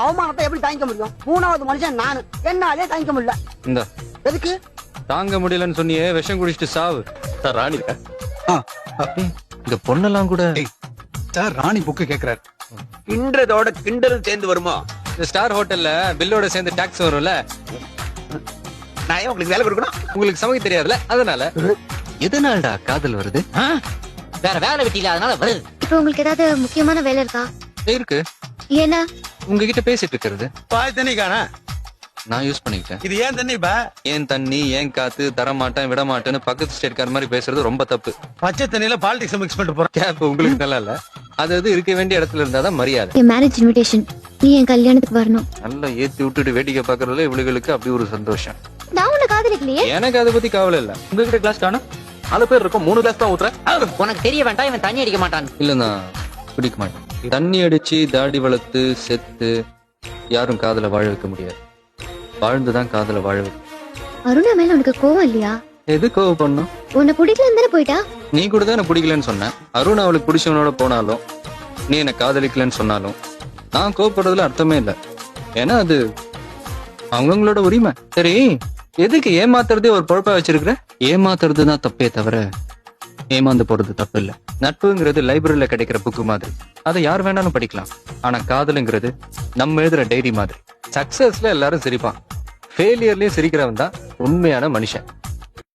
அவமானத்தை எப்படி தாங்கிக்க முடியும்? 3வது மனுஷன் நானு, என்னாலே தாங்கிக்க முடியல. இந்த எதுக்கு தாங்க முடியலன்னு சொன்னியே, விஷம் குடிச்சிட்டு சாவு. சார் ராணி இந்த பொண்ணெல்லாம் கூட சார் ராணி புக்கு கேக்குறாரு. கிண்டதோட கிண்டலும் சேர்ந்து வருமா? இந்த ஸ்டார் ஹோட்டல்ல பில்லோட சேர்ந்து டாக்ஸ் வரும்ல, நான் ஏன் உங்களுக்கு வேலை கொடுக்கணும்? உங்களுக்கு சமைக்க தெரியாதுல, அதனால. எதனாலடா காதல் வருது? வேற வேலை வெட்டியில அதனால வருது. இப்போ உங்களுக்கு ஏதாவது முக்கியமான வேலை இருக்கா? இருக்கு. என்ன? உங்ககிட்ட பேசிட்டு இருக்கிறது. பாய் தண்ணி காண நான் யூஸ் பண்ணிக்கிட்டேன். இது ஏன் தண்ணி பா? ஏன் தண்ணி, ஏன் காத்து, தரமாட்டேன், விட மாட்டேன்னு பக்கத்து ஸ்டேட்கார மாதிரி பேசுறது ரொம்ப தப்பு. பச்சை தண்ணியில பாலிடிக்ஸ் மிக்ஸ் பண்ணிட்டு போறேன். கேப் உங்களுக்கு நல்லா இல்ல. அது இருக்க வேண்டிய இடத்துல இருந்தாதான் மரியாதை. என் மேரேஜ் இன்விடேஷன், நீ என் கல்யாணத்துக்கு வரணும். நல்லா ஏத்தி விட்டுட்டு வேடிக்கை பாக்குறதுல இவளுகளுக்கு அப்படி ஒரு சந்தோஷம். நான் உன்னை காதலிக்கலையே. எனக்கு அதை பத்தி கவலை இல்ல. உங்ககிட்ட கிளாஸ் காணும், 4 பேர் இருக்கும், 3 கிளாஸ் தான் ஊத்துறேன். உனக்கு தெரிய வேண்டாம், இவன் தண்ணி அடிக்க மாட்டான். இல்லன்னா குடிக்க மாட்டேன். தண்ணி அடிச்சு தாடி வளர்த்து செத்து யாரும் காதல வாழ வைக்க முடியாது. வாழ்ந்துதான் காதல வாழ வைக்க. அருணா மேல உனக்கு கோவம் இல்லையா? எது கோவம் பண்ணும்? உன்னை பிடிக்கலன்னு தானே போயிட்டா? நீ கூட தான் எனக்கு பிடிக்கலன்னு சொன்னேன். அருண் அவளுக்கு பிடிச்சவனோட போனாலும், நீ என்ன காதலிக்கலன்னு சொன்னாலும் நான் கோவப்படுறதுல அர்த்தமே இல்லை. ஏன்னா அது அவங்களோட உரிமை. சரி, எதுக்கு ஏமாத்துறதே ஒரு பொழப்பா வச்சிருக்கிற? ஏமாத்துறதுதான் தப்பே தவிர ஏமாந்து போறது தப்பு இல்ல. நட்புங்கிறது லைப்ரரியில கிடைக்கிற புக்கு மாதிரி, அதை யார் வேணாலும் படிக்கலாம். ஆனா காதலுங்கிறது நம்ம எழுதுற டைரி மாதிரி. சக்சஸ்ல எல்லாரும் சிரிப்பான், ஃபெயிலியர்லயும் சிரிக்கிறவன் தான் உண்மையான மனுஷன்.